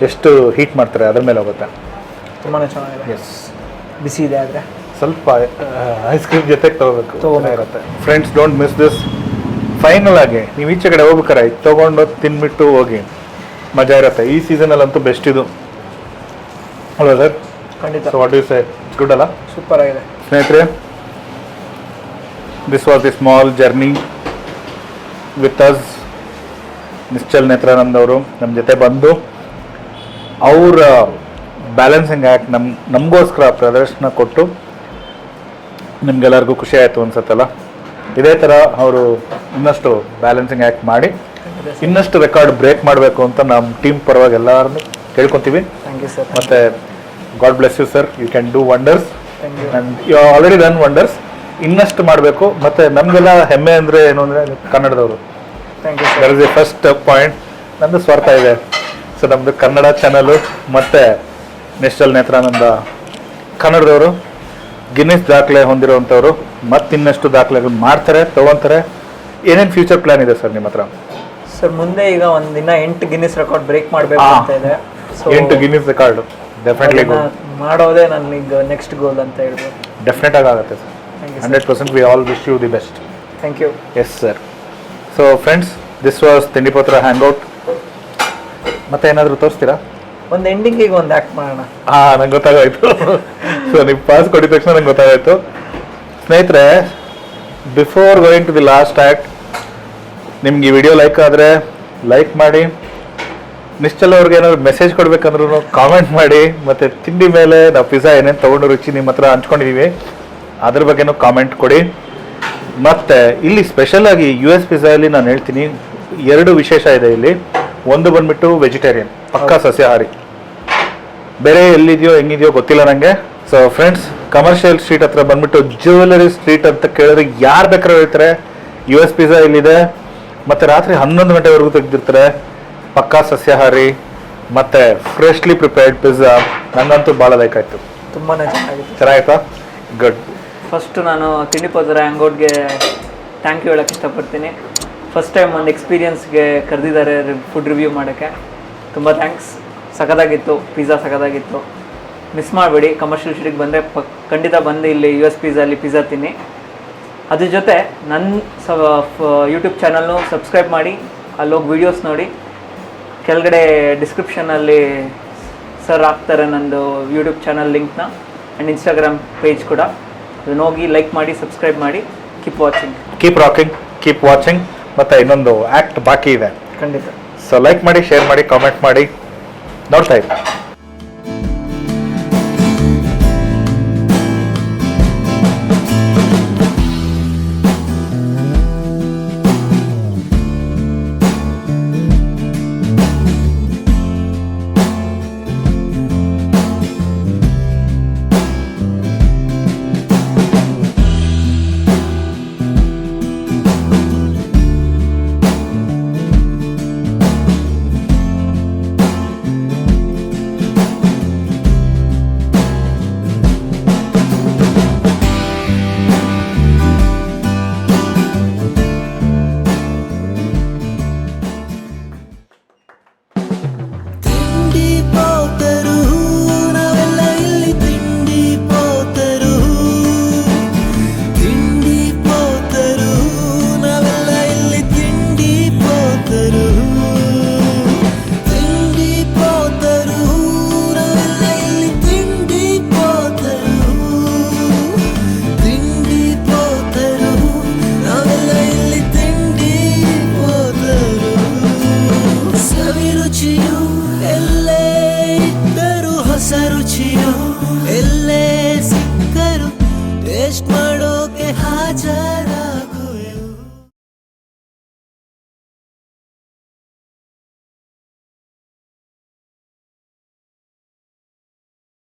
ಎಷ್ಟು ಹೀಟ್ ಮಾಡ್ತಾರೆ, ಅದ್ರ ಮೇಲೆ ಹೋಗುತ್ತೆ. ತುಂಬಾನೇ ಚೆನ್ನಾಗಿದೆ. ಎಸ್, ಬಿಸಿ ಇದೆ ಆದರೆ ಸ್ವಲ್ಪ ಐಸ್ ಕ್ರೀಮ್ ಜೊತೆಗೆ ತಗೋಬೇಕು. Friends, don't miss this. Final ಆಗಿ ನೀವು ಈಚೆ ಕಡೆ ಹೋಗ್ಬೇಕಾರೆ ಇದು ತೊಗೊಂಡು ತಿನ್ಬಿಟ್ಟು ಹೋಗಿ, ಮಜಾ ಇರುತ್ತೆ. ಈ ಸೀಸನಲ್ಲಂತೂ ಬೆಸ್ಟ್ ಇದು ಅಲ್ವಾ ಸರ್? ಖಂಡಿತ. So what you say, good ಅಲ್ಲ? ಸೂಪರ್ ಆಗಿದೆ ಸ್ನೇಹಿತರೆ. This was the small journey with us. Nischal Netranand ಅವರು ನಮ್ಮ ಜೊತೆ ಬಂದು ಅವರ ಬ್ಯಾಲೆನ್ಸಿಂಗ್ ಆ್ಯಕ್ಟ್ ನಮಗೋಸ್ಕರ ಪ್ರದರ್ಶನ ಕೊಟ್ಟು ನಿಮ್ಗೆಲ್ಲರಿಗೂ ಖುಷಿ ಆಯಿತು ಅನ್ಸತ್ತಲ್ಲ. ಇದೇ ಥರ ಅವರು ಇನ್ನಷ್ಟು ಬ್ಯಾಲೆನ್ಸಿಂಗ್ ಆ್ಯಕ್ಟ್ ಮಾಡಿ ಇನ್ನಷ್ಟು ರೆಕಾರ್ಡ್ ಬ್ರೇಕ್ ಮಾಡಬೇಕು ಅಂತ ನಮ್ಮ ಟೀಮ್ ಪರವಾಗಿ ಎಲ್ಲರನ್ನು ಕೇಳ್ಕೊತೀವಿ. Thank you sir. ಮತ್ತು god bless you sir, you can do wonders thank you. And you already done wonders. ಇನ್ನಷ್ಟು ಮಾಡಬೇಕು. ಮತ್ತು ನಮಗೆಲ್ಲ ಹೆಮ್ಮೆ ಅಂದರೆ ಏನು ಅಂದರೆ ಕನ್ನಡದವರು. Thank you that sir. Is the first point. ನಮ್ಮದು ಸ್ವಾರ್ಥ ಇದೆ. ಸೊ ನಮ್ಮದು ಕನ್ನಡ ಚಾನಲು ಮತ್ತು ನಿಶ್ಚಲ್ ನೇತ್ರಾನಂದ ಕನ್ನಡದವರು ಗಿನ್ನಿಸ್ ದಾಖಲೆ ಹೊಂದಿರುವಂಥವ್ರು. ಮತ್ತಿನ್ನಷ್ಟು ದಾಖಲೆಗಳು ಮಾಡ್ತಾರೆ, ತೊಗೊತಾರೆ. ಏನೇನು ಫ್ಯೂಚರ್ ಪ್ಲ್ಯಾನ್ ಇದೆ ಸರ್ ನಿಮ್ಮ ಹತ್ರ? ಸರ್ ಮುಂದೆ ಈಗ ಒಂದಿನ 8 ಗಿನ್ನಿಸ್ ರೆಕಾರ್ಡ್ ಬ್ರೇಕ್ ಮಾಡಬೇಕು ಅಂತ ಇದೆ. ಸೊ 8 ಗಿನ್ನಿಸ್ ರೆಕಾರ್ಡ್ ಡೆಫಿನೆಟ್ಲಿ ಮಾಡೋದೇ ನನಗೆ ನೆಕ್ಸ್ಟ್ ಗೋಲ್ ಅಂತ ಹೇಳ್ಬೋದು. ಡೆಫಿನೆಟ್ ಆಗುತ್ತೆ sir. Thank you 100% we all wish you the best. Thank you. Yes sir. So friends, this was Tindipothra hangout. ಮತ್ತೆ ಏನಾದರೂ ತೋರಿಸ್ತೀರಾ? ಒಂದು ಎಂಡಿಂಗಿಗೆ ಒಂದು ಆ್ಯಕ್ಟ್ ಮಾಡೋಣ. ನಂಗೆ ಗೊತ್ತಾಗೋಯ್ತು. ಸೊ ನೀವು ಪಾಸ್ ಕೊಟ್ಟಿದ ತಕ್ಷಣ ನಂಗೆ ಗೊತ್ತಾಗೋಯ್ತು. ಸ್ನೇಹಿತರೆ, before going to the last act, ನಿಮ್ಗೆ ಈ ವಿಡಿಯೋ ಲೈಕ್ ಆದರೆ ಲೈಕ್ ಮಾಡಿ. ನಿಶ್ಚಲ್ ಅವ್ರಿಗೆ ಏನಾದ್ರು ಮೆಸೇಜ್ ಕೊಡ್ಬೇಕಂದ್ರೂ ಕಾಮೆಂಟ್ ಮಾಡಿ. ಮತ್ತು ತಿಂಡಿ ಮೇಲೆ ನಾವು ಪಿಜ್ಜಾ ಏನೇನು ತೊಗೊಂಡು ರುಚಿ ನಿಮ್ಮ ಹತ್ರ ಹಂಚ್ಕೊಂಡಿದ್ದೀವಿ ಅದ್ರ ಬಗ್ಗೆನೂ ಕಾಮೆಂಟ್ ಕೊಡಿ. ಮತ್ತು ಇಲ್ಲಿ ಸ್ಪೆಷಲಾಗಿ US ಪಿಜ್ಜಾಯಲ್ಲಿ ನಾನು ಹೇಳ್ತೀನಿ 2 ವಿಶೇಷ ಇದೆ ಇಲ್ಲಿ. ಒಂದು ಬಂದ್ಬಿಟ್ಟು ವೆಜಿಟೇರಿಯನ್, ಪಕ್ಕಾ ಸಸ್ಯಾಹಾರಿ. ಬೇರೆ ಎಲ್ಲಿದೆಯೋ ಹೆಂಗಿದೆಯೋ ಗೊತ್ತಿಲ್ಲ ನನಗೆ. ಸೊ ಫ್ರೆಂಡ್ಸ್, ಕಮರ್ಷಿಯಲ್ ಸ್ಟ್ರೀಟ್ ಹತ್ರ ಬಂದ್ಬಿಟ್ಟು ಜ್ಯುವೆಲರಿ ಸ್ಟ್ರೀಟ್ ಅಂತ ಕೇಳಿದ್ರೆ ಯಾರು ಬೇಕಾದ್ರೂ ಹೇಳ್ತಾರೆ US ಪಿಜ್ಜಾ ಇಲ್ಲಿದೆ. ಮತ್ತು ರಾತ್ರಿ 11 ಗಂಟೆವರೆಗೂ ತೆಗೆದಿರ್ತಾರೆ. ಪಕ್ಕಾ ಸಸ್ಯಾಹಾರಿ ಮತ್ತು ಫ್ರೆಶ್ಲಿ ಪ್ರಿಪೇರ್ಡ್ ಪಿಜ್ಜಾ. ನನಗಂತೂ ಭಾಳ ಲೈಕ್ ಆಯಿತು. ತುಂಬಾ ಚೆನ್ನಾಗಿತ್ತು. ಚೆನ್ನಾಗಿತ್ತಾ? ಗುಡ್. ಫಸ್ಟು ನಾನು ತಿಂಡಿಪೋತ್ರ ಹ್ಯಾಂಗ್ಔಟ್ಗೆ ಥ್ಯಾಂಕ್ ಯು ಹೇಳೋಕ್ಕೆ ಇಷ್ಟಪಡ್ತೀನಿ. ಫಸ್ಟ್ ಟೈಮ್ ಒಂದು ಎಕ್ಸ್ಪೀರಿಯನ್ಸ್ಗೆ ಕರೆದಿದ್ದಾರೆ ಫುಡ್ ರಿವ್ಯೂ ಮಾಡೋಕ್ಕೆ. ತುಂಬ ಥ್ಯಾಂಕ್ಸ್. ಸಖತ್ತಾಗಿತ್ತು, ಪಿಜ್ಜಾ ಸಖತ್ತಾಗಿತ್ತು. ಮಿಸ್ ಮಾಡಬೇಡಿ. ಕಮರ್ಷಿಯಲ್ ಸ್ಟ್ರೀಟ್ಗೆ ಬಂದರೆ ಖಂಡಿತ ಬಂದು ಇಲ್ಲಿ US ಪಿಜ್ಜಾಲ್ಲಿ ಪಿಜ್ಜಾ ತಿನ್ನಿ. ಅದ್ರ ಜೊತೆ ನನ್ನ ಯೂಟ್ಯೂಬ್ ಚಾನಲ್ನು ಸಬ್ಸ್ಕ್ರೈಬ್ ಮಾಡಿ, ಅಲ್ಲೋಗಿ ವೀಡಿಯೋಸ್ ನೋಡಿ. ಕೆಳಗಡೆ ಡಿಸ್ಕ್ರಿಪ್ಷನಲ್ಲಿ ಸರ್ ಹಾಕ್ತಾರೆ ನಂದು ಯೂಟ್ಯೂಬ್ ಚಾನಲ್ ಲಿಂಕ್ನ ಆ್ಯಂಡ್ ಇನ್ಸ್ಟಾಗ್ರಾಮ್ ಪೇಜ್ ಕೂಡ. ಅದನ್ನ ಹೋಗಿ ಲೈಕ್ ಮಾಡಿ, ಸಬ್ಸ್ಕ್ರೈಬ್ ಮಾಡಿ. Keep watching, keep rocking, keep watching. ಮತ್ತು ಇನ್ನೊಂದು ಆ್ಯಕ್ಟ್ ಬಾಕಿ ಇದೆ. ಖಂಡಿತ. ಸೊ ಲೈಕ್ ಮಾಡಿ, ಶೇರ್ ಮಾಡಿ, ಕಾಮೆಂಟ್ ಮಾಡಿ, ನೋಡ್ತಾ ಇರಿ.